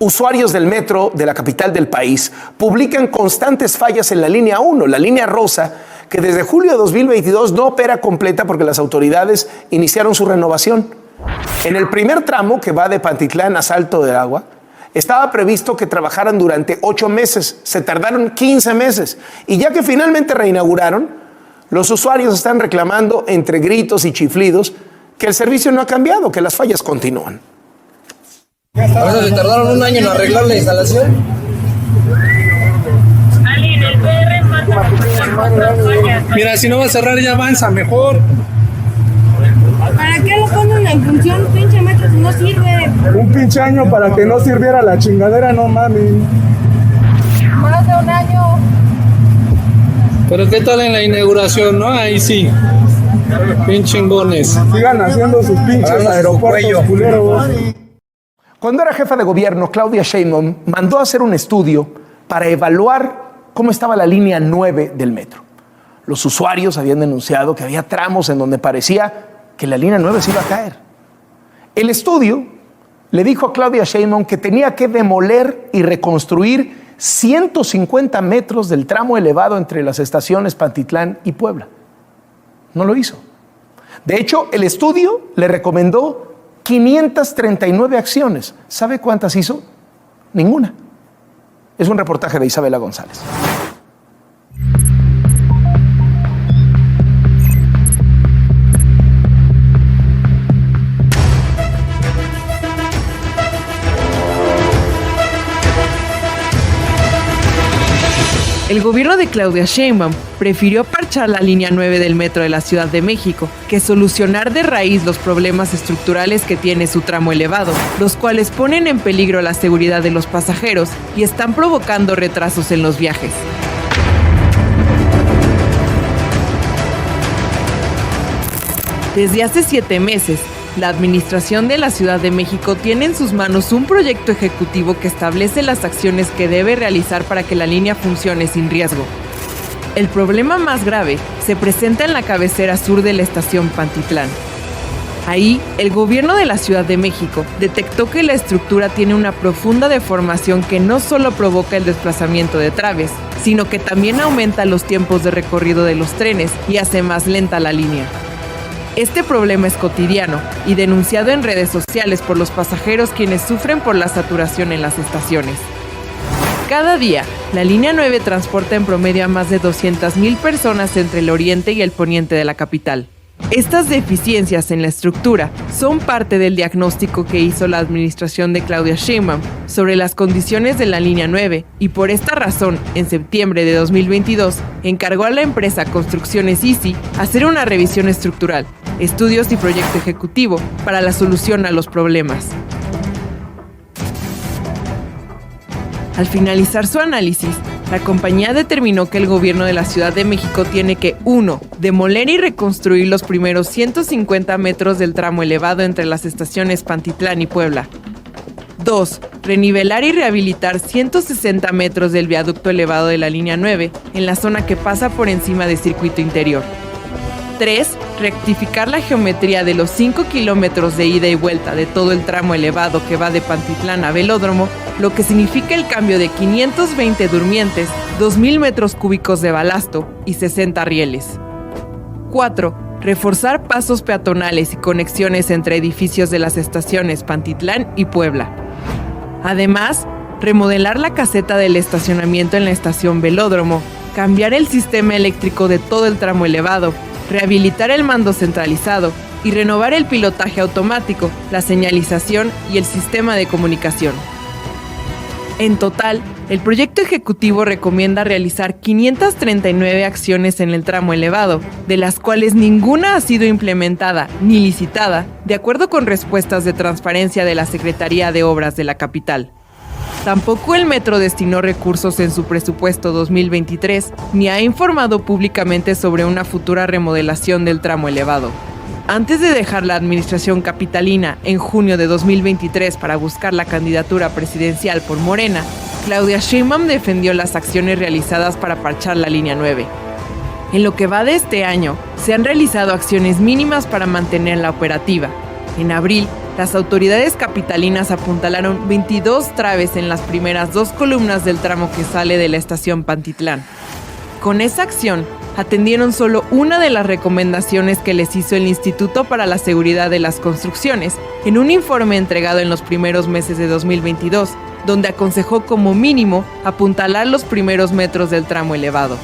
Usuarios del metro de la capital del país publican constantes fallas en la línea 1, la línea rosa, que desde julio de 2022 no opera completa porque las autoridades iniciaron su renovación. En el primer tramo, que va de Pantitlán a Salto del Agua, estaba previsto que trabajaran durante 8 meses, se tardaron 15 meses, y ya que finalmente reinauguraron, los usuarios están reclamando entre gritos y chiflidos que el servicio no ha cambiado, que las fallas continúan. Por eso se tardaron 1 año en arreglar la instalación. Mira, si no va a cerrar ya avanza, mejor. ¿Para qué lo ponen en función? Pinche metro si no sirve. Un pinche año para que no sirviera la chingadera, no mami. Más de 1 año. Pero qué tal en la inauguración, ¿no? Ahí sí. Bien chingones. Sigan haciendo sus pinches aeropuertos culeros. Cuando era jefa de gobierno, Claudia Sheinbaum mandó a hacer un estudio para evaluar cómo estaba la línea 9 del metro. Los usuarios habían denunciado que había tramos en donde parecía que la línea 9 se iba a caer. El estudio le dijo a Claudia Sheinbaum que tenía que demoler y reconstruir 150 metros del tramo elevado entre las estaciones Pantitlán y Puebla. No lo hizo. De hecho, el estudio le recomendó 539 acciones. ¿Sabe cuántas hizo? Ninguna. Es un reportaje de Isabela González. El gobierno de Claudia Sheinbaum prefirió parchar la línea 9 del metro de la Ciudad de México que solucionar de raíz los problemas estructurales que tiene su tramo elevado, los cuales ponen en peligro la seguridad de los pasajeros y están provocando retrasos en los viajes. Desde hace 7 meses, la Administración de la Ciudad de México tiene en sus manos un proyecto ejecutivo que establece las acciones que debe realizar para que la línea funcione sin riesgo. El problema más grave se presenta en la cabecera sur de la estación Pantitlán. Ahí, el gobierno de la Ciudad de México detectó que la estructura tiene una profunda deformación que no solo provoca el desplazamiento de traves, sino que también aumenta los tiempos de recorrido de los trenes y hace más lenta la línea. Este problema es cotidiano y denunciado en redes sociales por los pasajeros quienes sufren por la saturación en las estaciones. Cada día, la línea 9 transporta en promedio a más de 200,000 personas entre el oriente y el poniente de la capital. Estas deficiencias en la estructura son parte del diagnóstico que hizo la administración de Claudia Sheinbaum sobre las condiciones de la línea 9 y por esta razón, en septiembre de 2022, encargó a la empresa Construcciones Easy hacer una revisión estructural, estudios y proyecto ejecutivo para la solución a los problemas. Al finalizar su análisis, la compañía determinó que el gobierno de la Ciudad de México tiene que 1. Demoler y reconstruir los primeros 150 metros del tramo elevado entre las estaciones Pantitlán y Puebla. 2. Renivelar y rehabilitar 160 metros del viaducto elevado de la línea 9 en la zona que pasa por encima del circuito interior. 3. Rectificar la geometría de los 5 kilómetros de ida y vuelta de todo el tramo elevado que va de Pantitlán a Velódromo, lo que significa el cambio de 520 durmientes, 2,000 metros cúbicos de balasto y 60 rieles. 4. Reforzar pasos peatonales y conexiones entre edificios de las estaciones Pantitlán y Puebla. Además, remodelar la caseta del estacionamiento en la estación Velódromo, cambiar el sistema eléctrico de todo el tramo elevado, rehabilitar el mando centralizado y renovar el pilotaje automático, la señalización y el sistema de comunicación. En total, el proyecto ejecutivo recomienda realizar 539 acciones en el tramo elevado, de las cuales ninguna ha sido implementada ni licitada, de acuerdo con respuestas de transparencia de la Secretaría de Obras de la capital. Tampoco el metro destinó recursos en su presupuesto 2023, ni ha informado públicamente sobre una futura remodelación del tramo elevado. Antes de dejar la administración capitalina en junio de 2023 para buscar la candidatura presidencial por Morena, Claudia Sheinbaum defendió las acciones realizadas para parchar la línea 9. En lo que va de este año, se han realizado acciones mínimas para mantenerla operativa. En abril, las autoridades capitalinas apuntalaron 22 traves en las primeras 2 columnas del tramo que sale de la estación Pantitlán. Con esa acción, atendieron solo una de las recomendaciones que les hizo el Instituto para la Seguridad de las Construcciones en un informe entregado en los primeros meses de 2022, donde aconsejó como mínimo apuntalar los primeros metros del tramo elevado.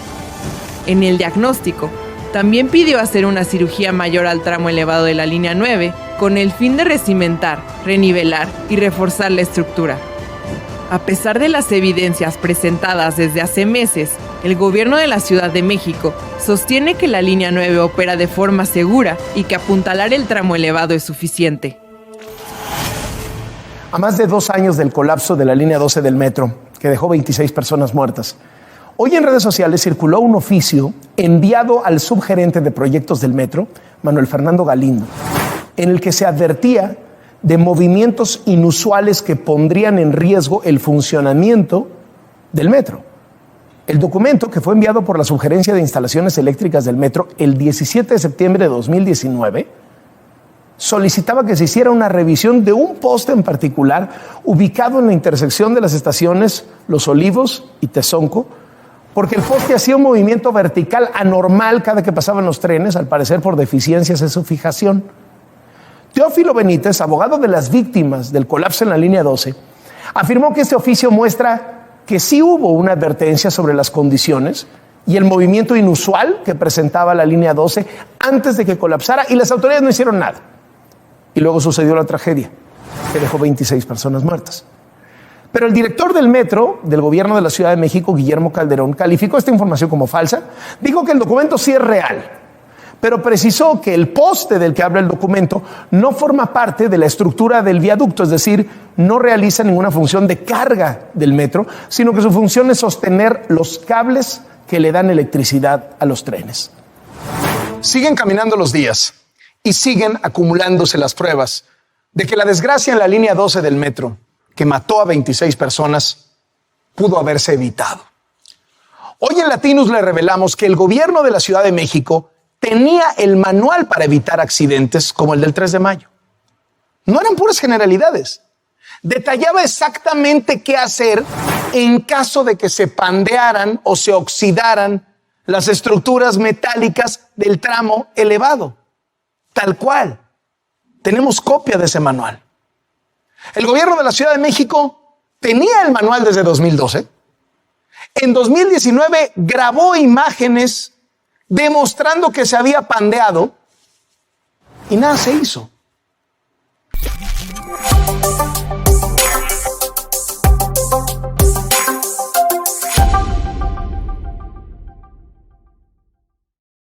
En el diagnóstico, también pidió hacer una cirugía mayor al tramo elevado de la línea 9 con el fin de recimentar, renivelar y reforzar la estructura. A pesar de las evidencias presentadas desde hace meses, el gobierno de la Ciudad de México sostiene que la línea 9 opera de forma segura y que apuntalar el tramo elevado es suficiente. A más de 2 años del colapso de la línea 12 del metro, que dejó 26 personas muertas, hoy en redes sociales circuló un oficio enviado al subgerente de proyectos del metro, Manuel Fernando Galindo, en el que se advertía de movimientos inusuales que pondrían en riesgo el funcionamiento del metro. El documento, que fue enviado por la Subgerencia de Instalaciones Eléctricas del Metro el 17 de septiembre de 2019, solicitaba que se hiciera una revisión de un poste en particular ubicado en la intersección de las estaciones Los Olivos y Tezonco, porque el poste hacía un movimiento vertical anormal cada que pasaban los trenes, al parecer por deficiencias en su fijación. Teófilo Benítez, abogado de las víctimas del colapso en la línea 12, afirmó que este oficio muestra que sí hubo una advertencia sobre las condiciones y el movimiento inusual que presentaba la línea 12 antes de que colapsara, y las autoridades no hicieron nada. Y luego sucedió la tragedia, que dejó 26 personas muertas. Pero el director del metro del gobierno de la Ciudad de México, Guillermo Calderón, calificó esta información como falsa, dijo que el documento sí es real, pero precisó que el poste del que habla el documento no forma parte de la estructura del viaducto, es decir, no realiza ninguna función de carga del metro, sino que su función es sostener los cables que le dan electricidad a los trenes. Siguen caminando los días y siguen acumulándose las pruebas de que la desgracia en la línea 12 del metro, que mató a 26 personas, pudo haberse evitado. Hoy en Latinus le revelamos que el gobierno de la Ciudad de México tenía el manual para evitar accidentes como el del 3 de mayo. No eran puras generalidades. Detallaba exactamente qué hacer en caso de que se pandearan o se oxidaran las estructuras metálicas del tramo elevado. Tal cual. Tenemos copia de ese manual. El gobierno de la Ciudad de México tenía el manual desde 2012. En 2019 grabó imágenes demostrando que se había pandeado y nada se hizo.